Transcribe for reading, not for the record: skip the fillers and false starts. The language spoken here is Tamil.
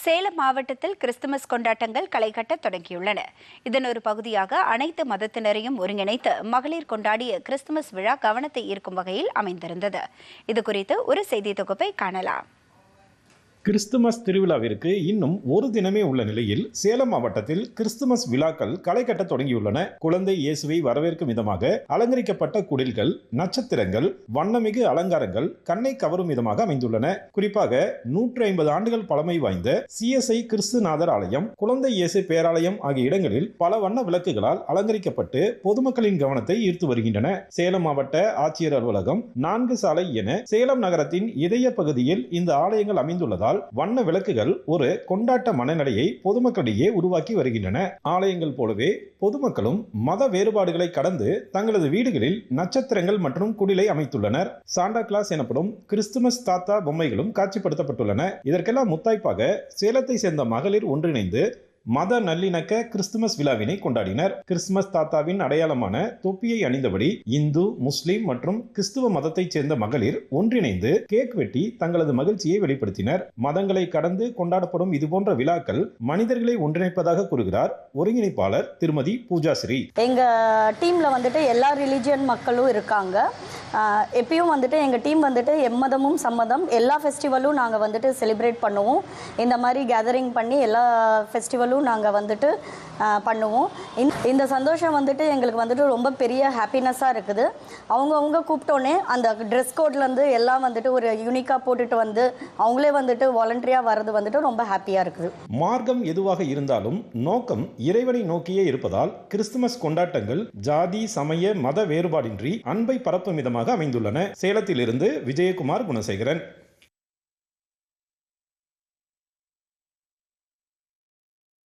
சேலம் மாவட்டத்தில் கிறிஸ்துமஸ் கொண்டாட்டங்கள் களைகட்ட தொடங்கியுள்ளன. இதன் ஒரு பகுதியாக அனைத்து மதத்தினரையும் ஒருங்கிணைத்து மகளிர் கொண்டாடிய கிறிஸ்துமஸ் விழா கவனத்தை ஈர்க்கும் வகையில் அமைந்திருந்தது. இதுகுறித்து ஒரு செய்தி தொகுப்பை காணலாம். கிறிஸ்துமஸ் திருவிழாவிற்கு இன்னும் ஒரு தினமே உள்ள நிலையில் சேலம் மாவட்டத்தில் கிறிஸ்துமஸ் விழாக்கள் களை கட்ட தொடங்கியுள்ளன. குழந்தை இயேசுவை வரவேற்கும் விதமாக அலங்கரிக்கப்பட்ட குடில்கள், நட்சத்திரங்கள், வண்ணமிகு அலங்காரங்கள் கண்ணை கவரும் விதமாக அமைந்துள்ளன. குறிப்பாக 150 ஆண்டுகள் பழமை வாய்ந்த CSI கிறிஸ்துநாதர் ஆலயம், குழந்தை இயேசு பேராலயம் ஆகிய இடங்களில் பல வண்ண விளக்குகளால் அலங்கரிக்கப்பட்டு பொதுமக்களின் கவனத்தை ஈர்த்து வருகின்றன. சேலம் மாவட்ட ஆட்சியர் அலுவலகம், 4 சாலை என சேலம் நகரத்தின் இதய பகுதியில் இந்த ஆலயங்கள் அமைந்துள்ளதால் வண்ண விளக்குகள் ஒரு கொண்டாட்ட மனநிலையை பொதுமக்களிடையே உருவாக்கி வருகின்றன. ஆலயங்கள் போலவே பொதுமக்களும் மத வேறுபாடுகளை கடந்து தங்களது வீடுகளில் நட்சத்திரங்கள் மற்றும் குடிலை அமைத்துள்ளனர். சாண்டா கிளாஸ் எனப்படும் கிறிஸ்துமஸ் தாத்தா பொம்மைகளும் காட்சிப்படுத்தப்பட்டுள்ளன. இதற்கெல்லாம் முத்தாய்ப்பாக சேலத்தை சேர்ந்த மகளிர் ஒன்றிணைந்து மத நல்லிணக்க கிறிஸ்துமஸ் விழாவினை கொண்டாடினர். கிறிஸ்துமஸ் தாத்தாவின் அடையாளமான தொப்பியை அணிந்தபடி இந்து, முஸ்லிம் மற்றும் கிறிஸ்துவ மதத்தைச் சேர்ந்த மகளிர் ஒன்றிணைந்து கேக் வெட்டி தங்களது மகிழ்ச்சியை வெளிப்படுத்தினர். மதங்களை கடந்து கொண்டாடப்படும் இதுபோன்ற விழாக்கள் மனிதர்களை ஒன்றிணைப்பதாக கூறுகிறார் ஒருங்கிணைப்பாளர் திருமதி பூஜாஸ்ரீ. எங்க டீம்ல வந்துட்டு எல்லா ரிலிஜியன் மக்களும் இருக்காங்க. எப்பயும் வந்துட்டு எங்கள் டீம் வந்துட்டு எம்மதமும் சம்மதம் எல்லா ஃபெஸ்டிவலும் நாங்கள் வந்துட்டு செலிப்ரேட் பண்ணுவோம். இந்த மாதிரி கேதரிங் பண்ணி எல்லா ஃபெஸ்டிவலும் நாங்கள் வந்துட்டு பண்ணுவோம். இந்த சந்தோஷம் வந்துட்டு எங்களுக்கு வந்துட்டு ரொம்ப பெரிய ஹாப்பினஸ்ஸாக இருக்குது. அவங்க கூப்பிட்டோன்னே அந்த ட்ரெஸ் கோட்லேருந்து எல்லாம் வந்துட்டு ஒரு யூனிக்காக போட்டுட்டு வந்து அவங்களே வந்துட்டு வாலண்டரியாக வர்றது வந்துட்டு ரொம்ப ஹாப்பியாக இருக்குது. மார்க்கம் எதுவாக இருந்தாலும் நோக்கம் இறைவனை நோக்கியே இருப்பதால் கிறிஸ்துமஸ் கொண்டாட்டங்கள் ஜாதி, சமய, மத வேறுபாடின்றி அன்பை பரப்பும் விதமாக அமைந்துள்ளன. சேலத்திலிருந்து விஜயகுமார் குணசேகரன்.